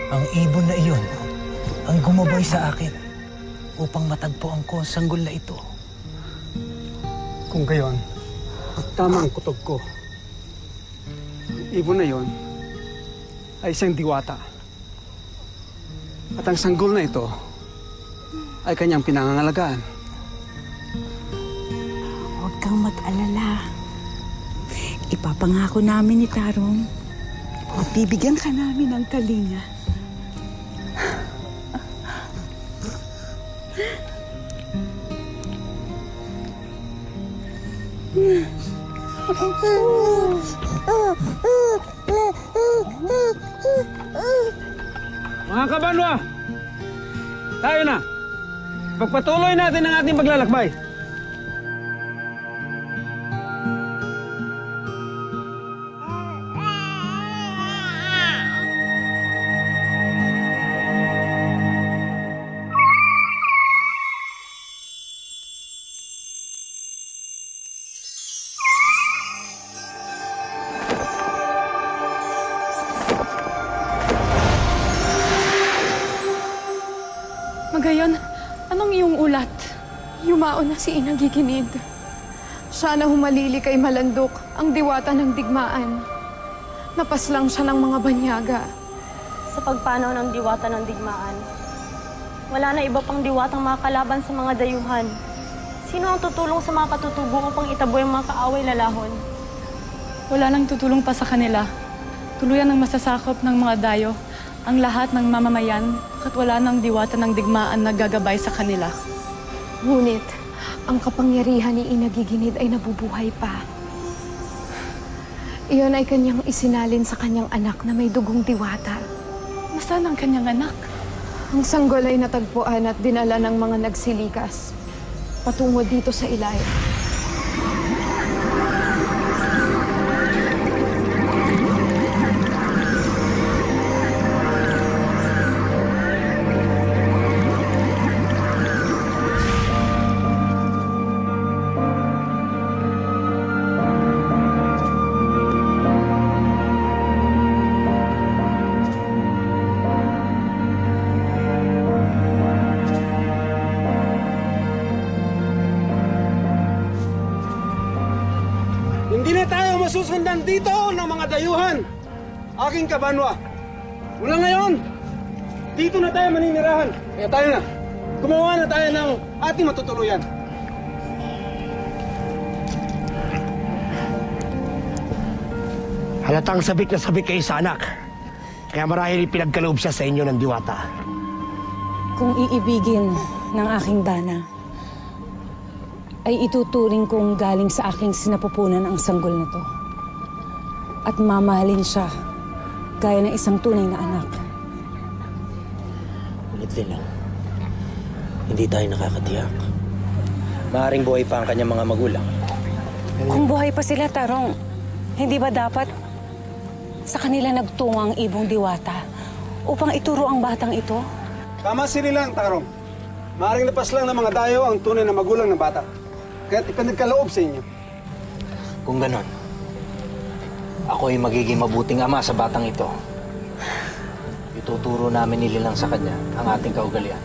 Ang ibon na iyon ang gumabay sa akin upang matagpuan ko ang sanggol na ito. Kung gayon, tama ang kutob ko. Ang ibon na iyon ay isang diwata. At ang sanggol na ito ay kanyang pinangangalagaan. Huwag kang mag-alala. Ipapangako namin ni Tarong at bibigyan ka namin ng kalinga. Mga kabanwa, tayo na. Pagpatuloy natin ang ating paglalakbay. Magayon, anong iyong ulat? Yumao na si Ina Giginid. Siya na humalili kay Malandok, ang diwata ng digmaan. Napaslang siya ng mga banyaga. Sa pagpanaw ng diwata ng digmaan, wala na iba pang diwatang makakalaban sa mga dayuhan. Sino ang tutulong sa mga katutubo upang itaboy ang mga kaaway lalahon? Wala nang tutulong pa sa kanila. Tuluyan ang masasakop ng mga dayo ang lahat ng mamamayan at wala nang diwata ng digmaan na gagabay sa kanila. Ngunit, ang kapangyarihan ni Ina Giginid ay nabubuhay pa. Iyon ay kanyang isinalin sa kanyang anak na may dugong diwata. Nasaan ang kanyang anak? Ang sanggol ay natagpuan at dinala ng mga nagsilikas patungo dito sa Ilay. Hindi na tayo masusundan dito ng mga dayuhan. Aking kabanwa. Mula ngayon, dito na tayo maninirahan. Kaya tayo na. Gumawa na tayo ng ating matutuluyan. Halatang sabik na sabik kayo sa anak. Kaya marahil pinagkaloob siya sa inyo ng diwata. Kung iibigin ng aking dana, ay ituturing kong galing sa aking sinapupunan ang sanggol na to. At mamahalin siya, gaya ng isang tunay na anak. Ulit din lang. Hindi tayo nakakatiyak. Maaaring buhay pa ang kanyang mga magulang. Kung buhay pa sila, Tarong, hindi ba dapat sa kanila nagtungo ang ibong diwata upang ituro ang batang ito? Tama si Nilang, Tarong. Maaaring lapas lang ng mga dayo ang tunay na magulang ng bata. Kaya't ipinagkaloob sa inyo. Kung ganon, ako ay magiging mabuting ama sa batang ito. Ituturo namin nililang sa kanya ang ating kaugalian.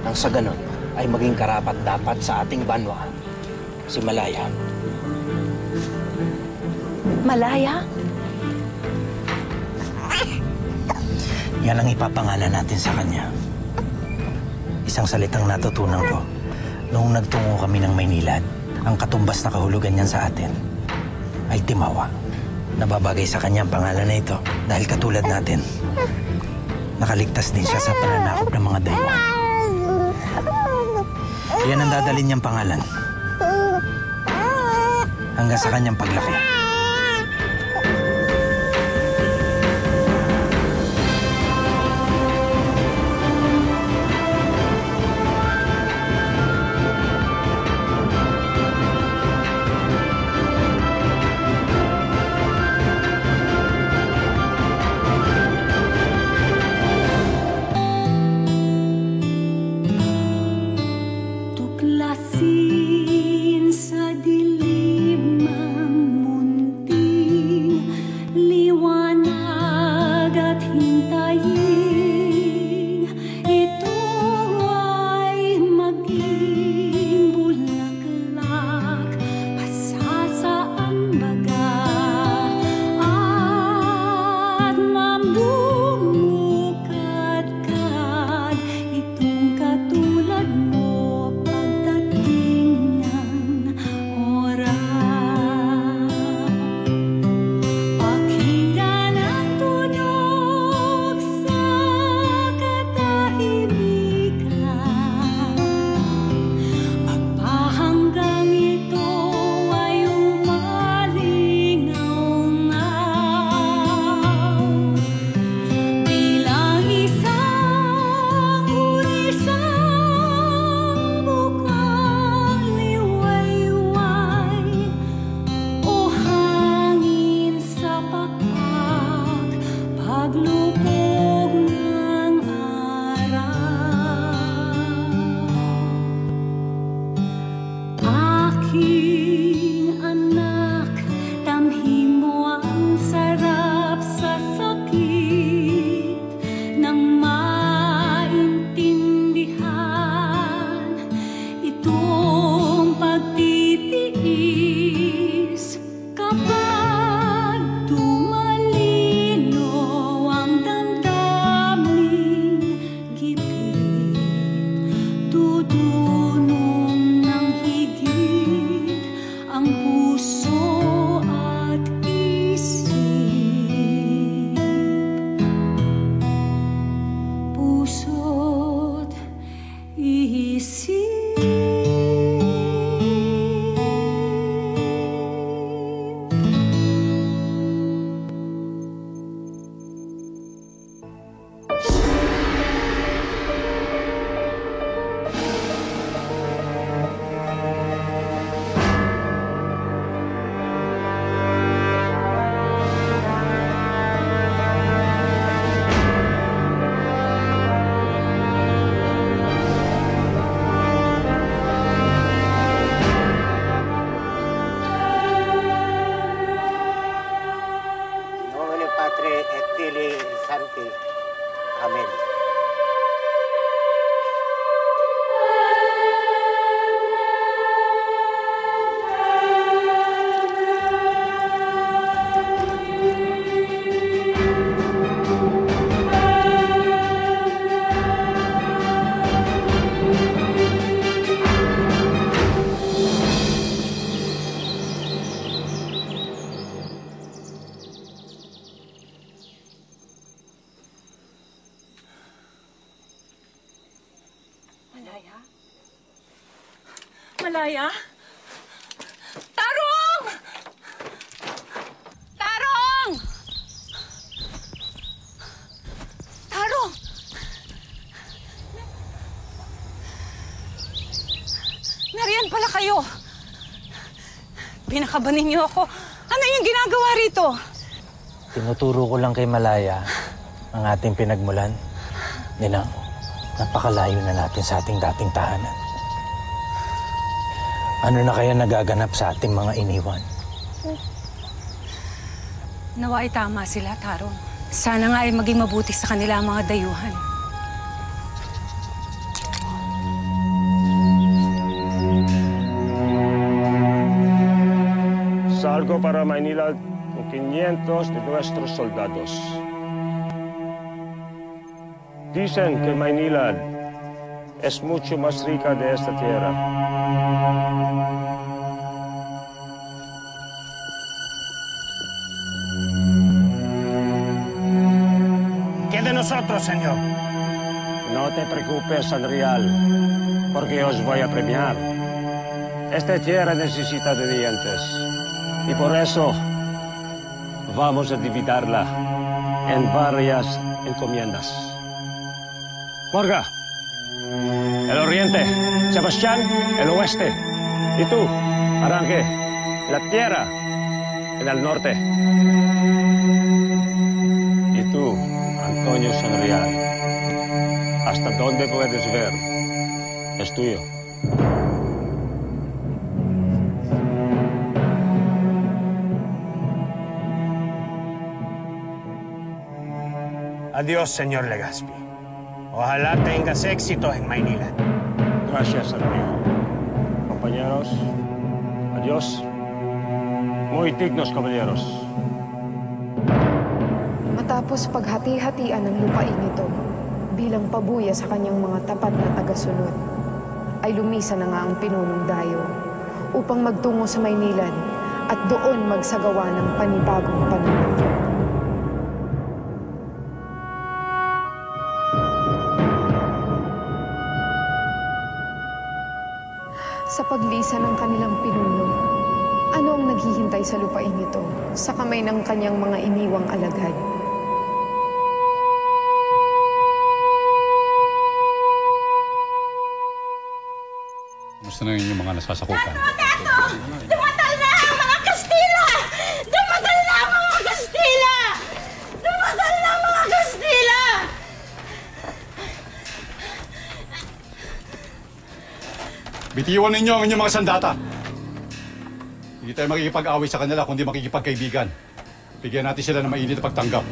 Nang sa ganon, ay maging karapat-dapat sa ating banwa, si Malaya. Malaya? Yan ang ipapangalan natin sa kanya. Isang salitang natutunan ko noong nagtungo kami ng Maynilad. Ang katumbas na kahulugan niyan sa atin ay Timawa. Nababagay sa kanya ang pangalan na ito dahil katulad natin, nakaligtas din siya sa pananakop ng mga dayuhan. Yan ang dadalhin niyang pangalan hanggang sa kanyang paglaki. Tuklasin sa dilim ang mundo. puso't isip. Padre et Filii Sancti. Amen. Malaya? Tarong! Tarong! Tarong! Nariyan pala kayo. Pinakabanin niyo ako. Ano yung ginagawa rito? Tinuturo ko lang kay Malaya ang ating pinagmulan. Ninang, napakalayo na natin sa ating dating tahanan. Ano na kaya nagaganap sa ating mga iniwan? Nawa ay tama sila, Tarong. Sana nga ay maging mabuti sa kanila ang mga dayuhan. Salgo para Maynila con 500 de nuestros soldados. Dicen que Maynila es mucho más rica de esta tierra. ¿Qué de nosotros, señor? No te preocupes, Sanrial, porque os voy a premiar. Esta tierra necesita de dientes y por eso vamos a dividirla en varias encomiendas. Morga, el oriente, Sebastián, el oeste, y tú, Arranque, la tierra en el norte. Y tú, Antonio Sanrial, hasta donde puedes ver, es tuyo. Adiós, señor Legazpi. Ojalá tengas éxito en Maynila. Gracias, amigo. Compañeros, adiós. Muy dignos, caballeros. Matapos paghati-hatian ng lupain ito, bilang pabuya sa kanyang mga tapat na tagasunod, ay lumisa na nga ang pinunong dayo upang magtungo sa Maynilad at doon magsagawa ng panibagong panunod. Sa paglisa ng kanilang pinuno, ano ang naghihintay sa lupain ito sa kamay ng kanyang mga iniwang alagad? Gusto na yung mga nasasakupan. Tato! Dumatal na ang mga Kastila! Dumatal na ang mga Kastila! Dumatal na ang mga Kastila! Bitiwan ninyo ang inyong mga sandata. Hindi tayo makikipag-away sa kanila kundi makikipagkaibigan. Bigyan natin sila ng mainit na pagtanggap.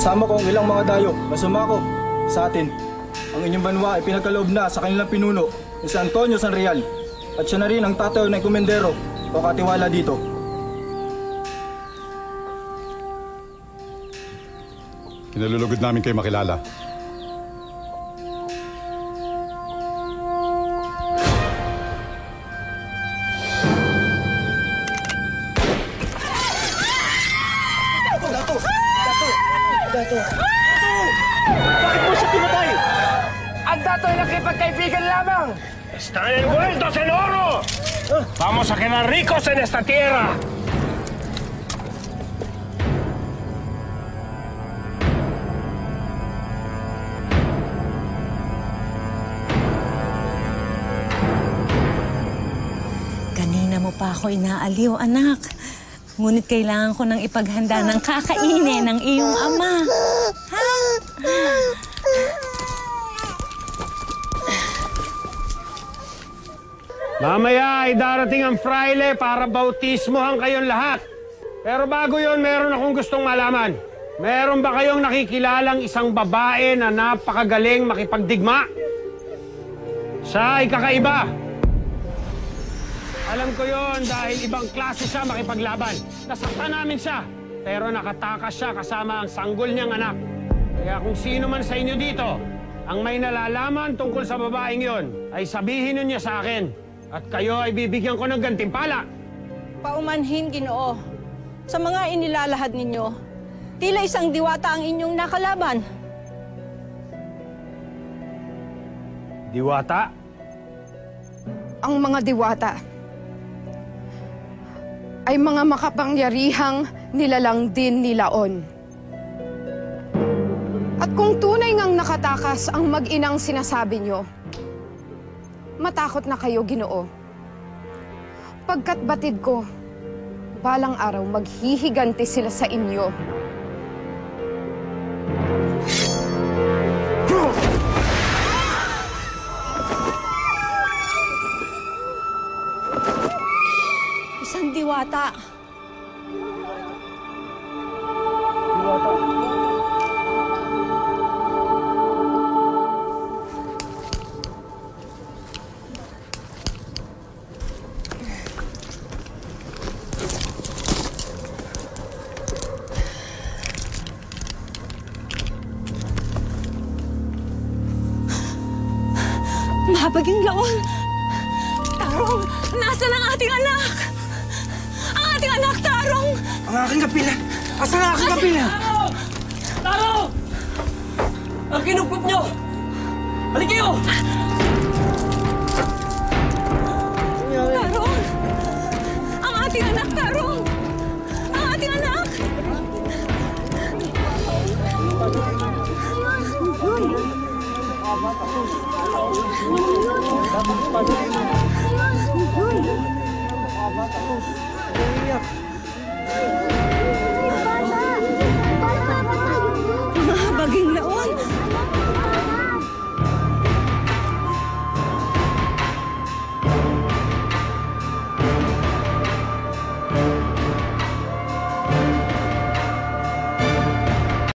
kasama ko ang ilang mga dayo na sumako sa atin. Ang inyong banwa ay pinagkaloob na sa kanilang pinuno, si Antonio Sanreal, at siya na rin ang tatayo ng komendero o katiwala dito. Kinalulugod namin kayo makilala. Dato! Bakit mo siya pinatay? Ang dato ay nakipagkaibigan lamang! Están envueltos en oro! Vamos a quedar ricos en esta tierra! Kanina mo pa ako inaaliw, anak. Ngunit kailangan ko nang ipaghanda ng kakainin ng iyong ama. Ha? Mamaya ay darating ang fraile para bautismohan kayong lahat. Pero bago yon, meron akong gustong malaman. Meron ba kayong nakikilalang isang babae na napakagaling makipagdigma? Siya ay kakaiba. Alam ko yon dahil ibang klase siya makipaglaban. Nasaktan namin siya, pero nakatakas siya kasama ang sanggol niyang anak. Kaya kung sino man sa inyo dito ang may nalalaman tungkol sa babaeng yon, ay sabihin niyo sa akin. At kayo ay bibigyan ko ng gantimpala. Paumanhin, Ginoo. Sa mga inilalahad ninyo, tila isang diwata ang inyong nakalaban. Diwata? Ang mga diwata ay mga makapangyarihang nilalang din nilaon. At kung tunay ngang nakatakas ang mag-inang sinasabi nyo, matakot na kayo, Ginoo. Pagkat batid ko, balang araw maghihiganti sila sa inyo. Isang diwata. Mahabaging laon! Tarong, nasaan ang ating anak? Ang ating anak, Tarong! Ang aking kapila! Asan ang aking kapila? Tarong! Ang kinupkup nyo! Balik kayo! Tarong! Ang ating anak, Tarong! Ang ating anak! Dapat